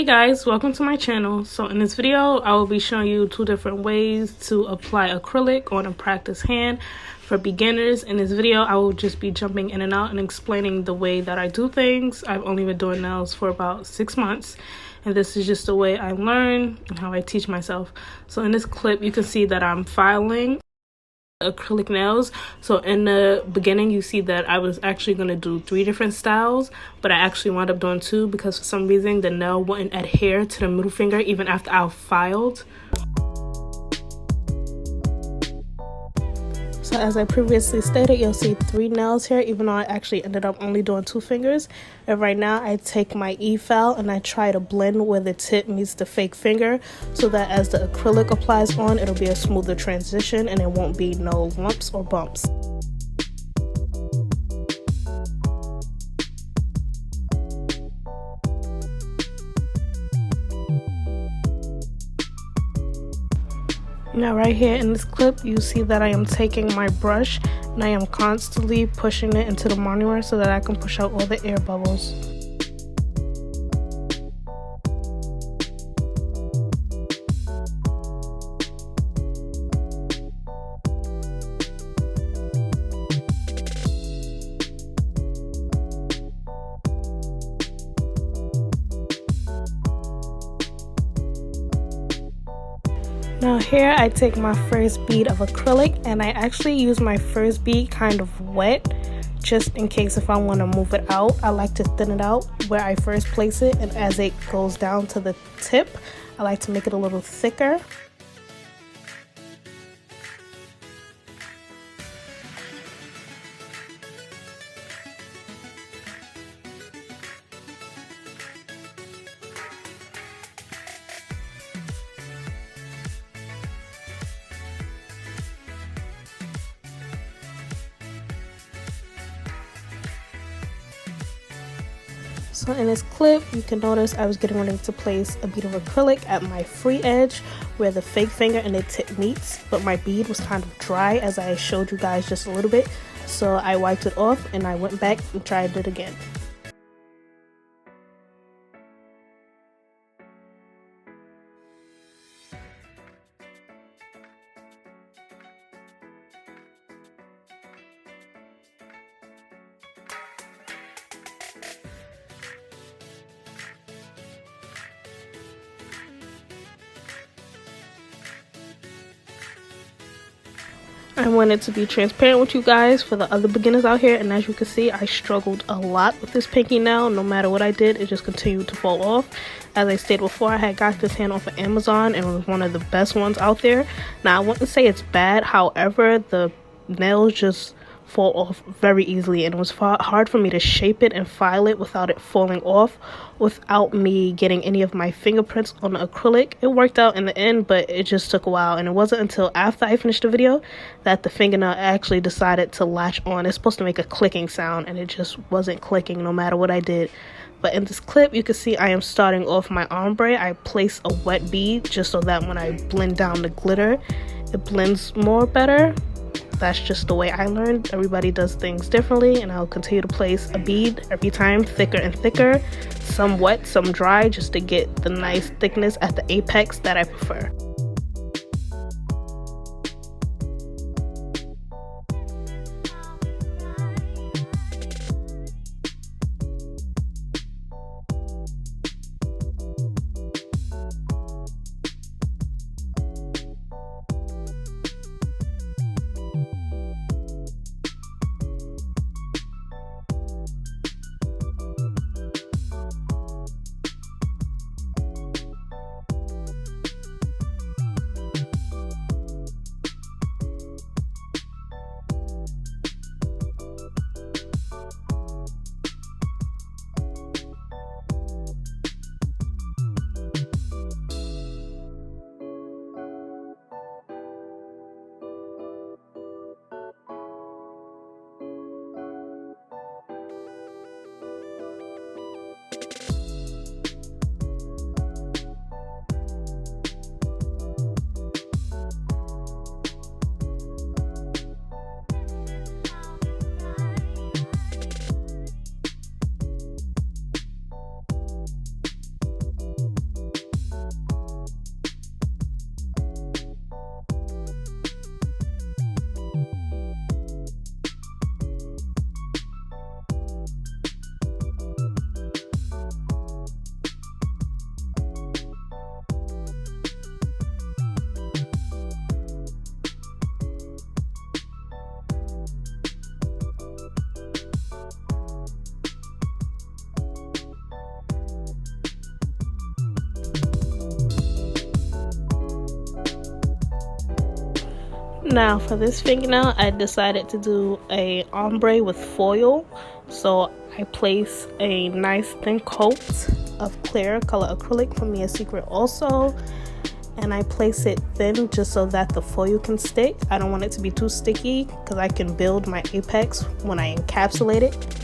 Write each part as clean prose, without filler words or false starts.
Hey guys, welcome to my channel. So in this video, I will be showing you two different ways to apply acrylic on a practice hand for beginners. In this video, I will just be jumping in and out and explaining the way that I do things. I've only been doing nails for about 6 months, and this is just the way I learn and how I teach myself. So in this clip, you can see that I'm filing acrylic nails. So in the beginning, you see that I was actually going to do 3 different styles, but I actually wound up doing 2 because for some reason the nail wouldn't adhere to the middle finger even after I filed. So as I previously stated, you'll see 3 nails here, even though I actually ended up only doing 2 fingers. And right now I take my E-file and I try to blend where the tip meets the fake finger, so that as the acrylic applies on, it'll be a smoother transition and it won't be no lumps or bumps. Now right here in this clip, you see that I am taking my brush and I am constantly pushing it into the monomer so that I can push out all the air bubbles. Now here I take my first bead of acrylic and I actually use my first bead kind of wet, just in case if I want to move it out. I like to thin it out where I first place it, and as it goes down to the tip, I like to make it a little thicker. So in this clip, you can notice I was getting ready to place a bead of acrylic at my free edge where the fake finger and the tip meets, but my bead was kind of dry, as I showed you guys just a little bit. So I wiped it off and I went back and tried it again. I wanted to be transparent with you guys for the other beginners out here, and as you can see, I struggled a lot with this pinky nail. No matter what I did, it just continued to fall off. As I stated before, I had got this hand off of Amazon and it was one of the best ones out there. Now I wouldn't say it's bad, however, the nails just fall off very easily, and it was hard for me to shape it and file it without it falling off, without me getting any of my fingerprints on the acrylic. It worked out in the end, but it just took a while, and it wasn't until after I finished the video that the fingernail actually decided to latch on. It's supposed to make a clicking sound, and it just wasn't clicking no matter what I did. But in this clip, you can see I am starting off my ombre. I place a wet bead just so that when I blend down the glitter, it blends more better. That's just the way I learned. Everybody does things differently, and I'll continue to place a bead every time, thicker and thicker, some wet, some dry, just to get the nice thickness at the apex that I prefer. Now for this fingernail, I decided to do a ombre with foil. So I place a nice thin coat of clear color acrylic from Mia Secret also, and I place it thin just so that the foil can stick. I don't want it to be too sticky because I can build my apex when I encapsulate it.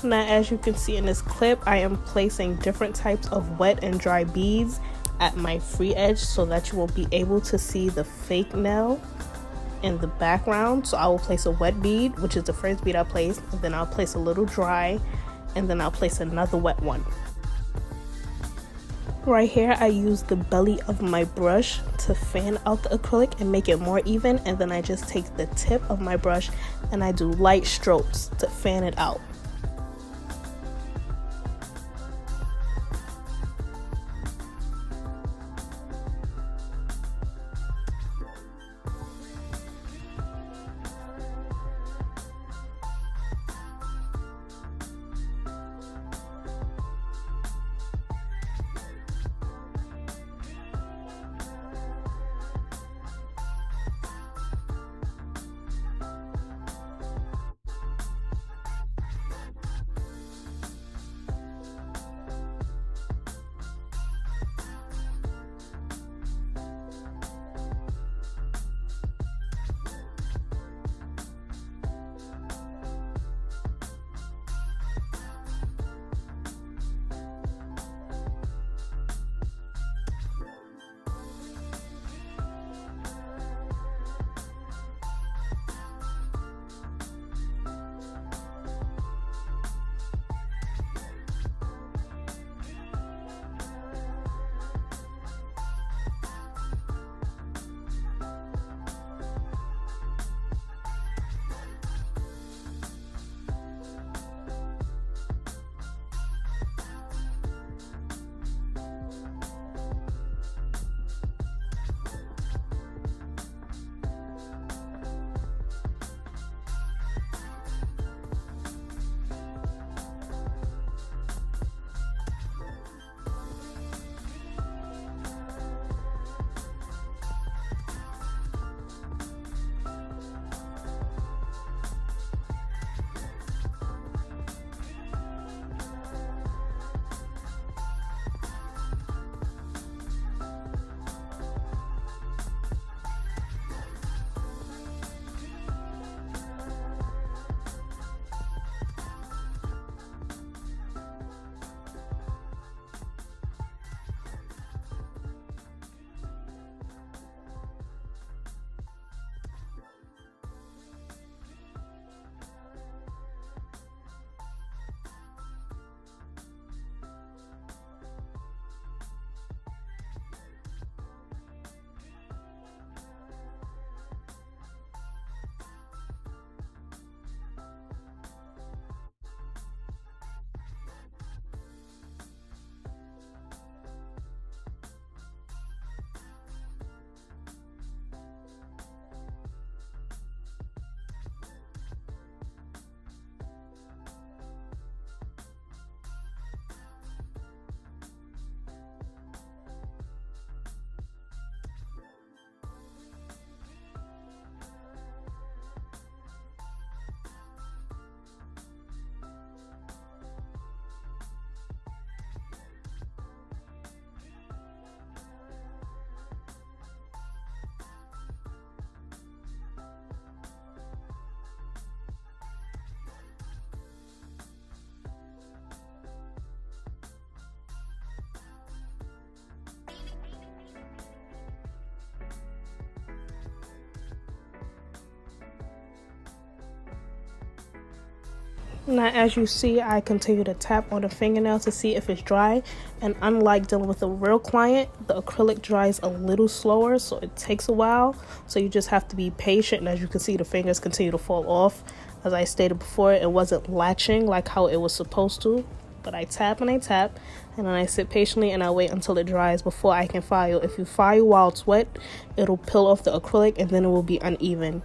Now, as you can see in this clip, I am placing different types of wet and dry beads at my free edge so that you will be able to see the fake nail in the background. So I will place a wet bead, which is the first bead I placed, and then I'll place a little dry, and then I'll place another wet one. Right here, I use the belly of my brush to fan out the acrylic and make it more even, and then I just take the tip of my brush and I do light strokes to fan it out. Now, as you see, I continue to tap on the fingernail to see if it's dry. And unlike dealing with a real client, the acrylic dries a little slower, so it takes a while. So you just have to be patient. And as you can see, the fingers continue to fall off. As I stated before, it wasn't latching like how it was supposed to. But I tap and I tap, and then I sit patiently and I wait until it dries before I can file. If you file while it's wet, it'll peel off the acrylic and then it will be uneven.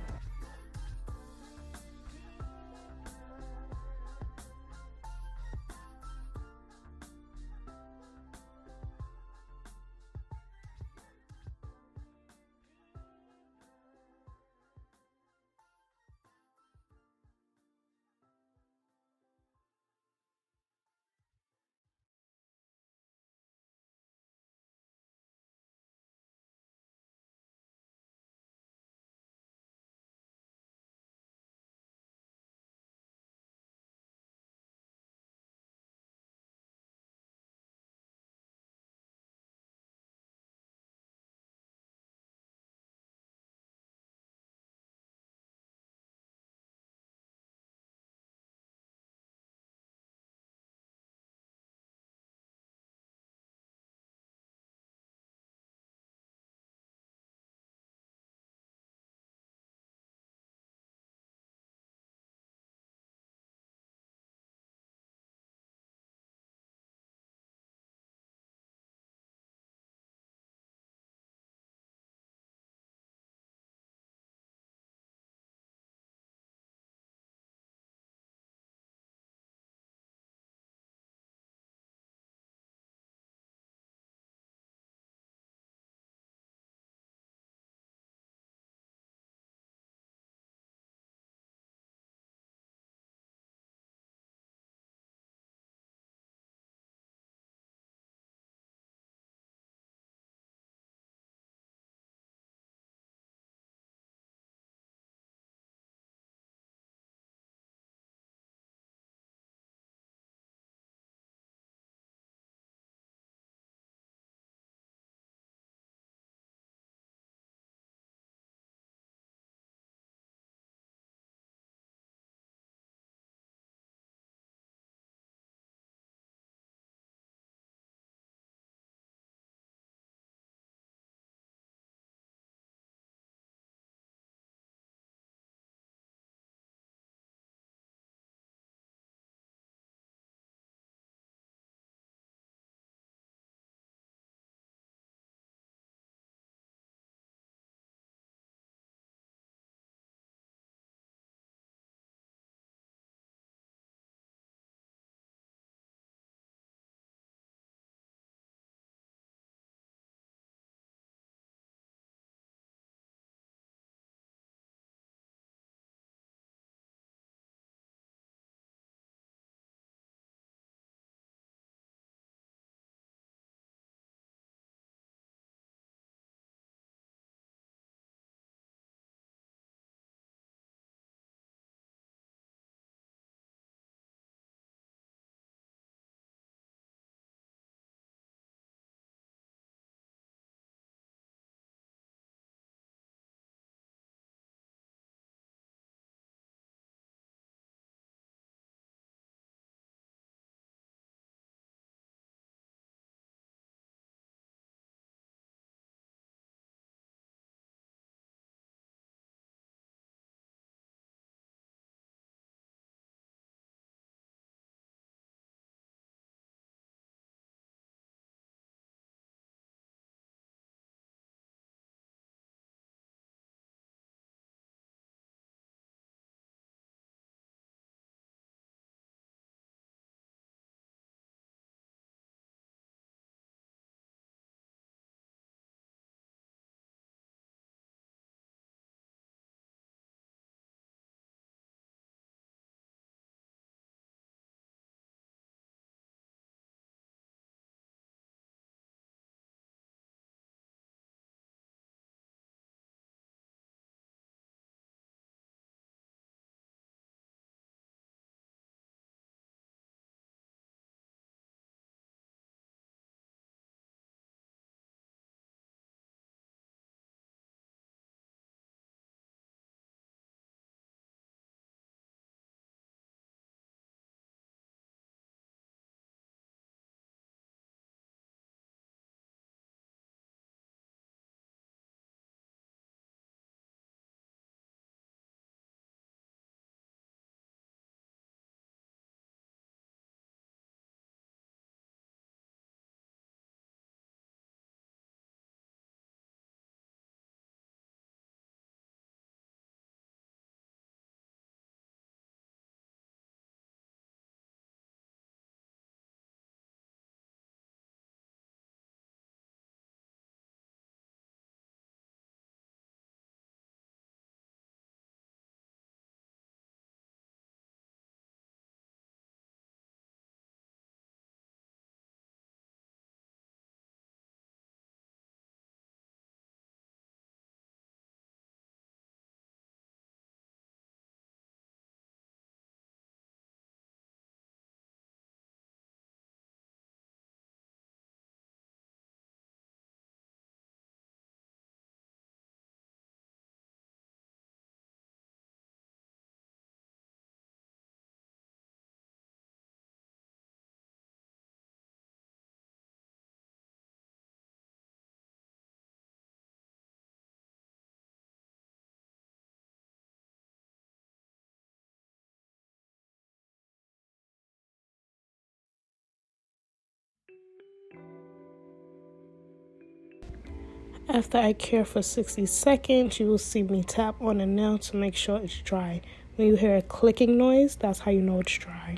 After I cure for 60 seconds, you will see me tap on the nail to make sure it's dry. When you hear a clicking noise, that's how you know it's dry.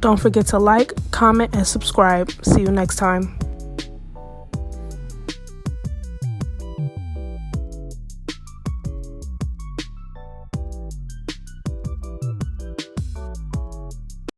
Don't forget to like, comment, and subscribe. See you next time.